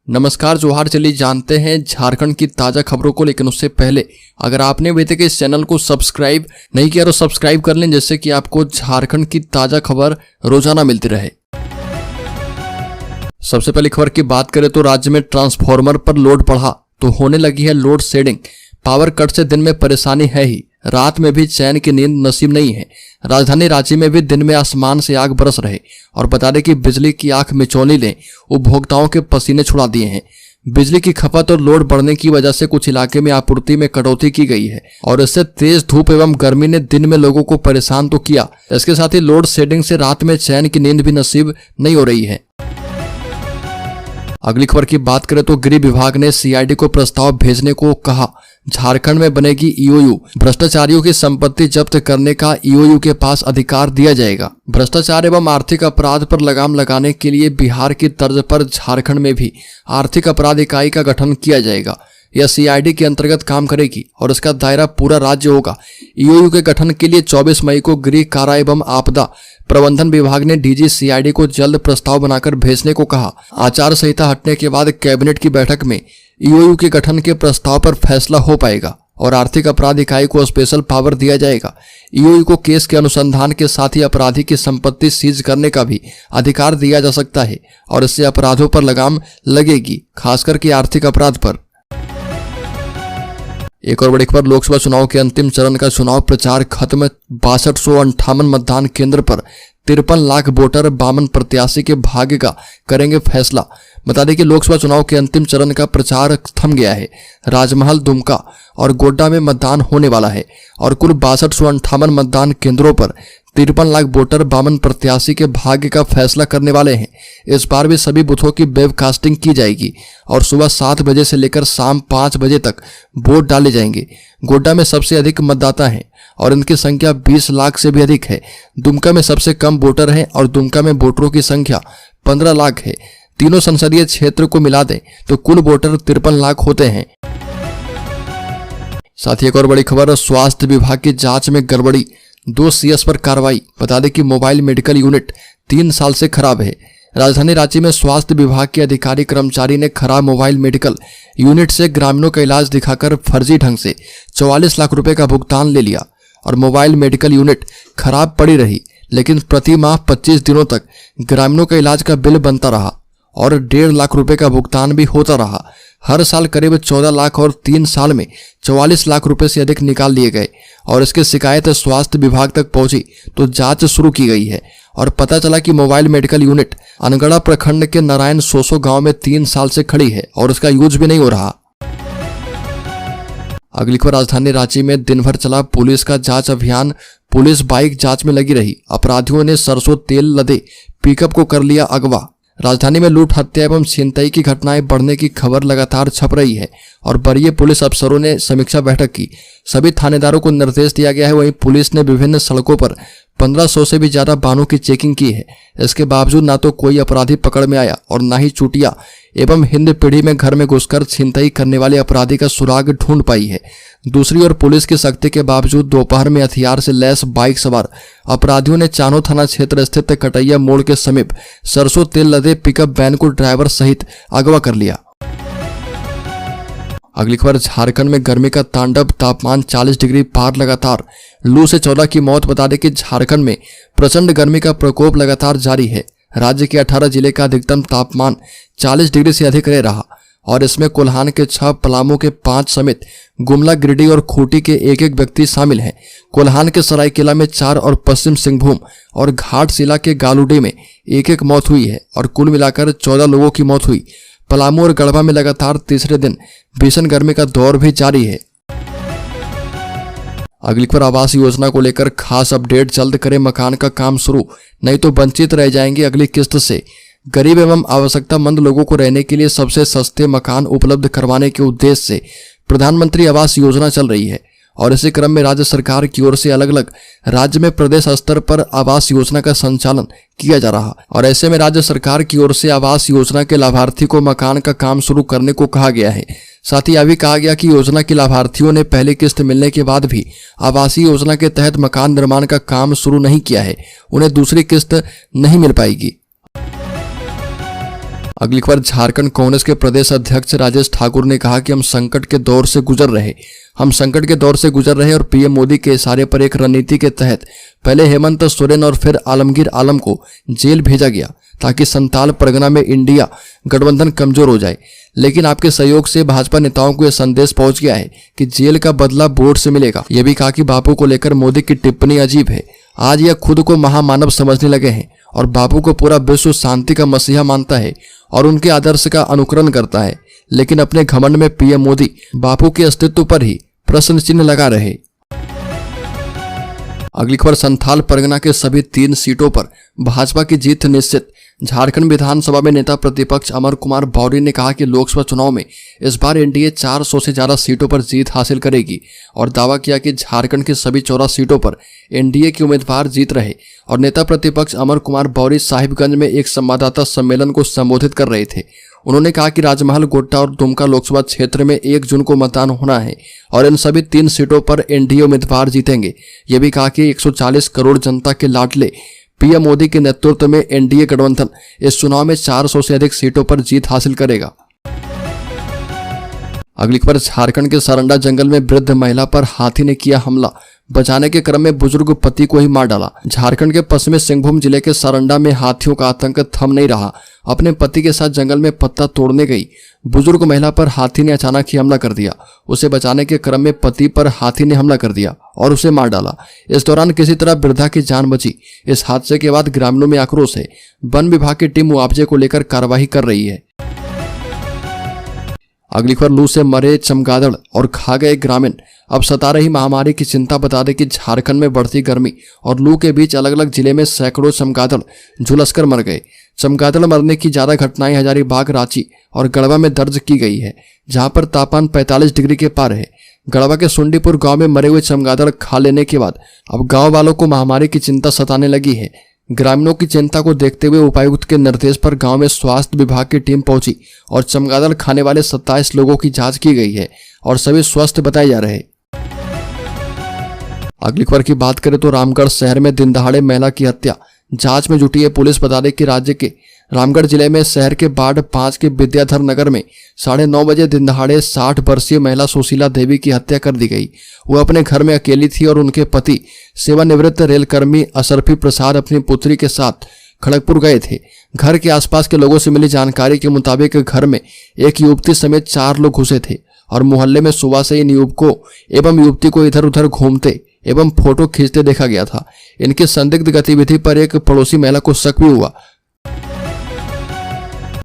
नमस्कार जोहार। चलिए जानते हैं झारखंड की ताज़ा खबरों को, लेकिन उससे पहले अगर आपने अभी तक इस चैनल को सब्सक्राइब नहीं किया तो सब्सक्राइब कर लें, जिससे कि आपको झारखंड की ताज़ा खबर रोजाना मिलती रहे। सबसे पहली खबर की बात करें तो राज्य में ट्रांसफार्मर पर लोड बढ़ा तो होने लगी है लोड शेडिंग। पावर कट से दिन में परेशानी है ही, रात में भी चैन की नींद नसीब नहीं है। राजधानी रांची में भी दिन में आसमान से आग बरस रहे और बता दें कि बिजली की आंख मिचौनी ने उपभोक्ताओं के पसीने छुड़ा दिए हैं। बिजली की खपत और लोड बढ़ने की वजह से कुछ इलाके में आपूर्ति में कटौती की गई है और इससे तेज धूप एवं गर्मी ने दिन में लोगों को परेशान तो किया, इसके साथ ही लोड शेडिंग से रात में चैन की नींद भी नसीब नहीं हो रही है। अगली खबर की बात करें तो गृह विभाग ने सीआईडी को प्रस्ताव भेजने को कहा। झारखंड में बनेगी ईओयू, भ्रष्टाचारियों की संपत्ति जब्त करने का ईओयू के पास अधिकार दिया जाएगा। भ्रष्टाचार एवं आर्थिक अपराध पर लगाम लगाने के लिए बिहार की तर्ज पर झारखंड में भी आर्थिक अपराध इकाई का गठन किया जाएगा। यह सीआईडी के अंतर्गत काम करेगी और इसका दायरा पूरा राज्य होगा। ईओयू के गठन के लिए 24 मई को गृह, कारा एवं आपदा प्रबंधन विभाग ने डीजी सीआईडी को जल्द प्रस्ताव बनाकर भेजने को कहा। आचार संहिता हटने के बाद कैबिनेट की बैठक में ईओयू के गठन के प्रस्ताव पर फैसला हो पाएगा और आर्थिक अपराध इकाई को स्पेशल पावर दिया जाएगा। ईओयू को केस के अनुसंधान के साथ ही अपराधी की संपत्ति सीज करने का भी अधिकार दिया जा सकता है और इससे अपराधों पर लगाम लगेगी, खासकर के आर्थिक अपराध पर। एक और बड़ी खबर, लोकसभा चुनाव के अंतिम चरण का चुनाव प्रचार खत्म। 6258 मतदान केंद्र पर 53 लाख वोटर 52 प्रत्याशी के भाग्य का करेंगे फैसला। बता दें कि लोकसभा चुनाव के अंतिम चरण का प्रचार थम गया है। राजमहल, दुमका और गोड्डा में मतदान होने वाला है और कुल 6258 मतदान केंद्रों पर 53 लाख वोटर 52 प्रत्याशी के भाग्य का फैसला करने वाले हैं। इस बार भी सभी बूथों की वेबकास्टिंग की जाएगी और सुबह 7 बजे से लेकर शाम 5 बजे तक वोट डाले जाएंगे। गोड्डा में सबसे अधिक मतदाता हैं और इनकी संख्या 20 लाख से भी अधिक है। दुमका में सबसे कम वोटर हैं और दुमका में वोटरों की संख्या 15 लाख है। तीनों संसदीय क्षेत्र को मिला दें तो कुल वोटर 53 लाख होते हैं। साथ ही एक और बड़ी खबर, स्वास्थ्य विभाग की जांच में गड़बड़ी, 2 सीएस पर कार्रवाई। बता दें कि मोबाइल मेडिकल यूनिट 3 साल से खराब है। राजधानी रांची में स्वास्थ्य विभाग के अधिकारी कर्मचारी ने खराब मोबाइल मेडिकल यूनिट से ग्रामीणों का इलाज दिखाकर फर्जी ढंग से 44 लाख रुपए का भुगतान ले लिया और मोबाइल मेडिकल यूनिट खराब पड़ी रही, लेकिन प्रति माह 25 दिनों तक ग्रामीणों का इलाज का बिल बनता रहा और 1.5 लाख रुपए का भुगतान भी होता रहा। हर साल करीब 14 लाख और 3 साल में 44 लाख रुपए से अधिक निकाल लिए गए और इसकी शिकायत स्वास्थ्य विभाग तक पहुंची तो जांच शुरू की गई है और पता चला कि मोबाइल मेडिकल यूनिट अनगढ़ा प्रखंड के नारायण सोसो गांव में 3 साल से खड़ी है और उसका यूज भी नहीं हो रहा। अगली खबर, राजधानी रांची में दिन भर चला पुलिस का जांच अभियान। पुलिस बाइक जांच में लगी रही। अपराधियों ने सरसों तेल लदे पिकअप को कर लिया अगवा। राजधानी में लूट, हत्या एवं छिनतई की घटनाएं बढ़ने की खबर लगातार छप रही है और वरीय पुलिस अफसरों ने समीक्षा बैठक की। सभी थानेदारों को निर्देश दिया गया है। वहीं पुलिस ने विभिन्न सड़कों पर 1500 से भी ज्यादा वाहनों की चेकिंग की है। इसके बावजूद ना तो कोई अपराधी पकड़ में आया और ना ही चूटिया एवं हिंद पीढ़ी में घर में घुसकर छिनतई करने वाले अपराधी का सुराग ढूंढ पाई है। दूसरी ओर पुलिस की सख्ती के बावजूद दोपहर में हथियार से लैस बाइक सवार अपराधियों ने चानो थाना क्षेत्र स्थित कटैया मोड़ के समीप सरसों तेल लदे पिकअप वैन को ड्राइवर सहित अगवा कर लिया। अगली खबर, झारखंड में गर्मी का तांडव, तापमान 40 डिग्री पार लगातार। लू से 14 की मौत। बता दें कि झारखंड में प्रचंड गर्मी का प्रकोप लगातार जारी है। राज्य के 18 जिले का अधिकतम तापमान 40 डिग्री से अधिक रहा और इसमें कोल्हान के 6, पलामू के 5 समेत गुमला, गिरिडीह और खूंटी के 1-1 व्यक्ति शामिल हैं। कोल्हान के सरायकेला में 4 और पश्चिम सिंहभूम और घाटशिला के गालूडी में 1-1 मौत हुई है और कुल मिलाकर 14 लोगों की मौत हुई। पलामू और गढ़वा में लगातार तीसरे दिन भीषण गर्मी का दौर भी जारी है। अगली खबर, आवास योजना को लेकर खास अपडेट, जल्द करें मकान का काम शुरू, नहीं तो वंचित रह जाएंगे अगली किस्त से। गरीब एवं आवश्यकतामंद लोगों को रहने के लिए सबसे सस्ते मकान उपलब्ध करवाने के उद्देश्य से प्रधानमंत्री आवास योजना चल रही है और इसी क्रम में राज्य सरकार की ओर से अलग अलग राज्य में प्रदेश स्तर पर आवास योजना का संचालन किया जा रहा और ऐसे में राज्य सरकार की ओर से आवास योजना के लाभार्थी को मकान का काम शुरू करने को कहा गया है। साथ ही यह भी कहा गया कि योजना के लाभार्थियों ने पहली किस्त मिलने के बाद भी आवासीय योजना के तहत मकान निर्माण का काम शुरू नहीं किया है, उन्हें दूसरी किस्त नहीं मिल पाएगी। अगली खबर, झारखंड कांग्रेस के प्रदेश अध्यक्ष राजेश ठाकुर ने कहा कि हम संकट के दौर से गुजर रहे और पीएम मोदी के इशारे पर एक रणनीति के तहत पहले हेमंत सोरेन और फिर आलमगीर आलम को जेल भेजा गया ताकि संताल परगना में इंडिया गठबंधन कमजोर हो जाए। लेकिन आपके सहयोग से भाजपा नेताओं को यह संदेश पहुंच गया है कि जेल का बदला वोट से मिलेगा। यह भी कहा कि बापू को लेकर मोदी की टिप्पणी अजीब है। आज यह खुद को महामानव समझने लगे हैं और बापू को पूरा विश्व शांति का मसीहा मानता है और उनके आदर्श का अनुकरण करता है, लेकिन अपने घमंड में पीएम मोदी बापू के अस्तित्व पर ही प्रश्न चिन्ह लगा रहे। अगली खबर, संथाल परगना के सभी 3 सीटों पर भाजपा की जीत निश्चित। झारखंड विधानसभा में नेता प्रतिपक्ष अमर कुमार बौरी ने कहा कि लोकसभा चुनाव में इस बार एनडीए 400 से ज्यादा सीटों पर जीत हासिल करेगी और दावा किया कि झारखंड की सभी 14 सीटों पर एनडीए के उम्मीदवार जीत रहे। और नेता प्रतिपक्ष अमर कुमार बौरी साहिबगंज में एक संवाददाता सम्मेलन को संबोधित कर रहे थे। उन्होंने कहा कि राजमहल, गोड्डा और दुमका लोकसभा क्षेत्र में 1 जून को मतदान होना है और इन सभी 3 सीटों पर एनडीए उम्मीदवार जीतेंगे। यह भी कहा कि 140 करोड़ जनता के लाडले पीएम मोदी के नेतृत्व में एनडीए गठबंधन इस चुनाव में 400 से अधिक सीटों पर जीत हासिल करेगा। अगली खबर, झारखंड के सारंडा जंगल में वृद्ध महिला पर हाथी ने किया हमला, बचाने के क्रम में बुजुर्ग पति को ही मार डाला। झारखंड के पश्चिमी सिंहभूम जिले के सारंडा में हाथियों का आतंक थम नहीं रहा। अपने पति के साथ जंगल में पत्ता तोड़ने गई बुजुर्ग महिला पर हाथी ने अचानक ही हमला कर दिया। उसे बचाने के क्रम में पति पर हाथी ने हमला कर दिया और उसे मार डाला। इस दौरान किसी तरह वृद्धा की जान बची। इस हादसे के बाद ग्रामीणों में आक्रोश है। वन विभाग की टीम मुआवजे को लेकर कार्रवाई कर रही है। अगली खबर, लू से मरे चमगादड़ और खा गए ग्रामीण। अब सता रही महामारी की चिंता बता दें कि झारखंड में बढ़ती गर्मी और लू के बीच अलग अलग जिले में सैकड़ों चमगादड़ झुलसकर मर गए। चमगादड़ मरने की ज्यादा घटनाएं हजारीबाग, रांची और गढ़वा में दर्ज की गई है, जहां पर तापमान 45 डिग्री के पार है। गढ़वा के सुंडीपुर गांव में मरे हुए चमगादड़ खा लेने के बाद अब गांव वालों को महामारी की चिंता सताने लगी है। ग्रामीणों की चिंता को देखते हुए उपायुक्त के निर्देश पर गांव में स्वास्थ्य विभाग की टीम पहुंची और चमगादड़ खाने वाले 27 लोगों की जांच की गई है और सभी स्वस्थ बताए जा रहे। अगली खबर की बात करें तो रामगढ़ शहर में दिन दहाड़े महिला की हत्या, जांच में जुटी है पुलिस। बता दें कि राज्य के रामगढ़ जिले में शहर के वार्ड 5 के विद्याधर नगर में 9:30 बजे दिन दहाड़े 60 वर्षीय महिला सुशीला देवी की हत्या कर दी गई। वह अपने घर में अकेली थी और उनके पति सेवानिवृत्त रेलकर्मी अशरफी प्रसाद अपनी पुत्री के साथ खड़गपुर गए थे। घर के आसपास के लोगों से मिली जानकारी के मुताबिक घर में एक युवती समेत 4 लोग घुसे थे और मोहल्ले में सुबह से इन युवकों एवं युवती को इधर उधर घूमते एवं फोटो खींचते देखा गया था। इनकी संदिग्ध गतिविधि पर एक पड़ोसी महिला को शक भी हुआ।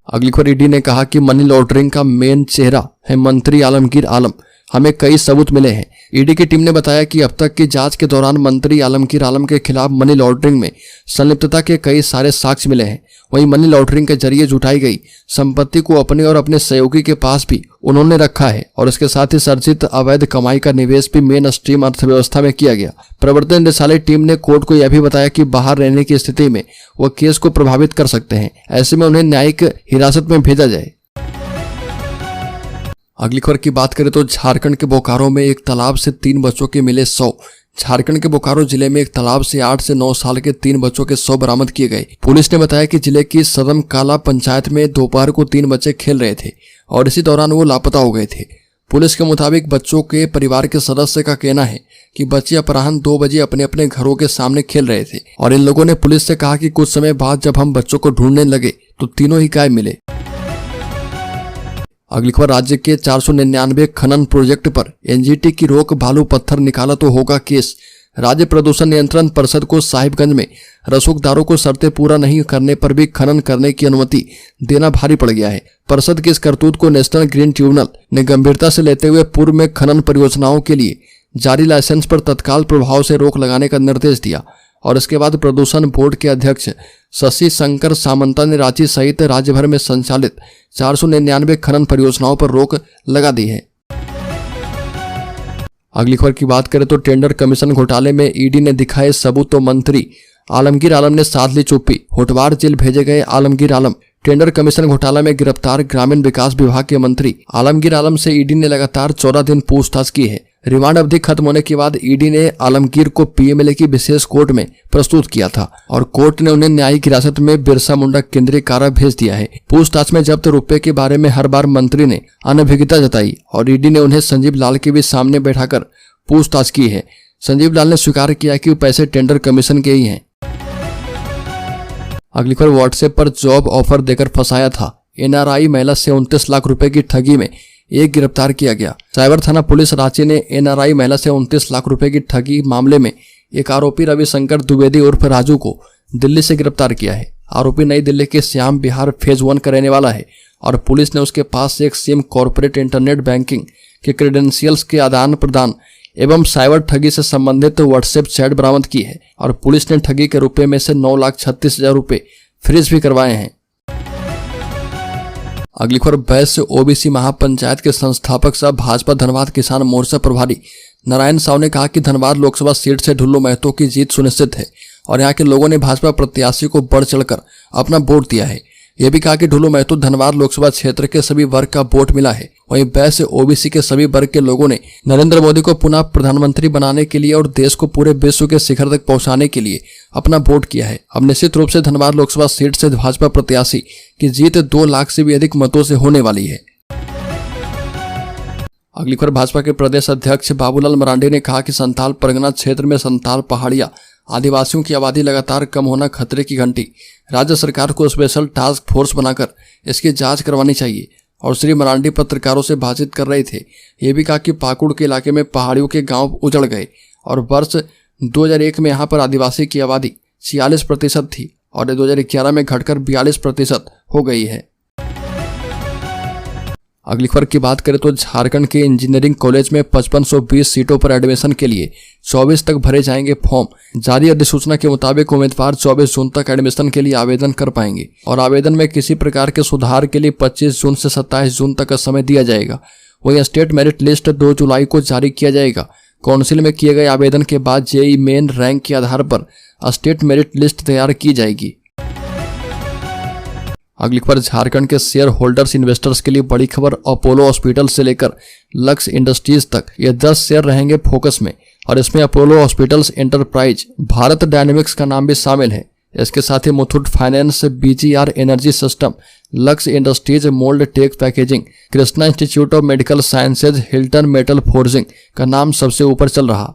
अगली खबर, ईडी ने कहा कि मनी लॉन्ड्रिंग का मेन चेहरा है मंत्री आलमगीर आलम। हमें कई सबूत मिले हैं। ईडी की टीम ने बताया कि अब तक की जांच के दौरान मंत्री आलमगीर आलम के खिलाफ मनी लॉन्ड्रिंग में संलिप्तता के कई सारे साक्ष्य मिले हैं। वहीं मनी लॉन्ड्रिंग के जरिए जुटाई गई संपत्ति को अपने और अपने सहयोगी के पास भी उन्होंने रखा है और इसके साथ ही सर्जित अवैध कमाई का निवेश भी मेन स्ट्रीम अर्थव्यवस्था में किया गया। प्रवर्तन निदेशालय टीम ने कोर्ट को यह भी बताया कि बाहर रहने की स्थिति में वह केस को प्रभावित कर सकते हैं, ऐसे में उन्हें न्यायिक हिरासत में भेजा जाए। अगली खबर की बात करें तो झारखंड के बोकारो में एक तालाब से 3 बच्चों के मिले 100। झारखंड के बोकारो जिले में एक तालाब से 8 से 9 साल के 3 बच्चों के 100 बरामद किए गए। पुलिस ने बताया कि जिले की सदम काला पंचायत में दोपहर को 3 बच्चे खेल रहे थे और इसी दौरान वो लापता हो गए थे। पुलिस के मुताबिक बच्चों के परिवार के सदस्य का कहना है कि बच्चे अपराह्न 2 बजे अपने अपने घरों के सामने खेल रहे थे और इन लोगों ने पुलिस से कहा कि कुछ समय बाद जब हम बच्चों को ढूंढने लगे तो तीनों ही गायब मिले। अगली खबर, राज्य के 499 खनन प्रोजेक्ट पर एनजीटी की रोक, बालू पत्थर निकाला तो होगा केस। राज्य प्रदूषण नियंत्रण परिषद को साहिबगंज में रसूखदारों को शर्तें पूरा नहीं करने पर भी खनन करने की अनुमति देना भारी पड़ गया है। परिषद की इस करतूत को नेशनल ग्रीन ट्रिब्यूनल ने गंभीरता से लेते हुए पूर्व में खनन परियोजनाओं के लिए जारी लाइसेंस पर तत्काल प्रभाव से रोक लगाने का निर्देश दिया और इसके बाद प्रदूषण बोर्ड के अध्यक्ष शशि शंकर सामंता ने रांची सहित राज्य भर में संचालित 499 खनन परियोजनाओं पर रोक लगा दी है। अगली खबर की बात करें तो टेंडर कमीशन घोटाले में ईडी ने दिखाए सबूत तो मंत्री आलमगीर आलम ने साध ली चुप्पी। होटवार जेल भेजे गए आलमगीर आलम। टेंडर कमीशन घोटाला में गिरफ्तार ग्रामीण विकास विभाग के मंत्री आलमगीर आलम से ईडी ने लगातार 14 दिन पूछताछ की है। रिमांड अवधि खत्म होने के बाद ईडी ने आलमगीर को पीएमएलए की विशेष कोर्ट में प्रस्तुत किया था और कोर्ट ने उन्हें न्यायिक हिरासत में बिरसा मुंडा केंद्रीय कारा भेज दिया है। पूछताछ में जब्त रुपए के बारे में हर बार मंत्री ने अनभिज्ञता जताई और ईडी ने उन्हें संजीव लाल के भी सामने बैठाकर पूछताछ की है। संजीव लाल ने स्वीकार किया कि वो पैसे टेंडर कमीशन के ही हैं। अगली खबर, व्हाट्सएप पर जॉब ऑफर देकर फंसाया था एनआरआई महिला से 29 लाख रुपए की ठगी में एक गिरफ्तार किया गया। साइबर थाना पुलिस रांची ने एनआरआई महिला से 29 लाख रुपए की ठगी मामले में एक आरोपी रविशंकर द्विवेदी उर्फ राजू को दिल्ली से गिरफ्तार किया है। आरोपी नई दिल्ली के श्याम विहार फेज 1 का रहने वाला है और पुलिस ने उसके पास से एक सिम, कॉर्पोरेट इंटरनेट बैंकिंग के क्रेडेंशियल्स के आदान प्रदान एवं साइबर ठगी से संबंधित व्हाट्सएप चैट बरामद की है और पुलिस ने ठगी के रुपए में से 9,36,000 रुपए फ्रीज भी करवाए हैं। अगली खबर, वैश्य ओबीसी महापंचायत के संस्थापक सह भाजपा धनबाद किसान मोर्चा प्रभारी नारायण साव ने कहा कि धनबाद लोकसभा सीट से ढुल्लू महतो की जीत सुनिश्चित है और यहाँ के लोगों ने भाजपा प्रत्याशी को बढ़ चढ़कर अपना वोट दिया है। यह भी कहा कि ढुल्लू महतो धनबाद लोकसभा क्षेत्र के सभी वर्ग का वोट मिला है। वहीं वैश्य ओबीसी के सभी वर्ग के लोगों ने नरेंद्र मोदी को पुनः प्रधानमंत्री बनाने के लिए और देश को पूरे विश्व के शिखर तक पहुंचाने के लिए अपना वोट किया है। अब निश्चित रूप से धनबाद लोकसभा सीट से भाजपा प्रत्याशी की जीत 2 लाख से भी अधिक मतों से होने वाली है। अगली खबर, भाजपा के प्रदेश अध्यक्ष बाबूलाल मरांडी ने कहा कि संथाल परगना क्षेत्र में संथाल पहाड़िया आदिवासियों की आबादी लगातार कम होना खतरे की घंटी। राज्य सरकार को स्पेशल टास्क फोर्स बनाकर इसकी जांच करवानी चाहिए। और श्री मरांडी पत्रकारों से बातचीत कर रहे थे। ये भी कहा कि पाकुड़ के इलाके में पहाड़ियों के गांव उजड़ गए और वर्ष 2001 में यहां पर आदिवासी की आबादी 46% थी और 2011 में घटकर 42% हो गई है। अगली खबर की बात करें तो झारखंड के इंजीनियरिंग कॉलेज में 5520 सीटों पर एडमिशन के लिए 24 तक भरे जाएंगे फॉर्म। जारी अधिसूचना के मुताबिक उम्मीदवार 24 जून तक एडमिशन के लिए आवेदन कर पाएंगे और आवेदन में किसी प्रकार के सुधार के लिए 25 जून से 27 जून तक का समय दिया जाएगा। वहीं स्टेट मेरिट लिस्ट 2 जुलाई को जारी किया जाएगा। काउंसिल में किए गए आवेदन के बाद जेईई मेन रैंक के आधार पर स्टेट मेरिट लिस्ट तैयार की जाएगी। अगली खबर, झारखंड के शेयर होल्डर्स इन्वेस्टर्स के लिए बड़ी खबर। अपोलो हॉस्पिटल से लेकर लक्स इंडस्ट्रीज तक ये 10 शेयर रहेंगे फोकस में और इसमें Apollo hospitals enterprise, Bharat dynamics का नाम भी शामिल है। इसके साथ ही Muthoot finance, BGR energy system, Lux industries, mould tech packaging, Krishna institute of medical sciences, Hilton metal forging का नाम सबसे ऊपर चल रहा।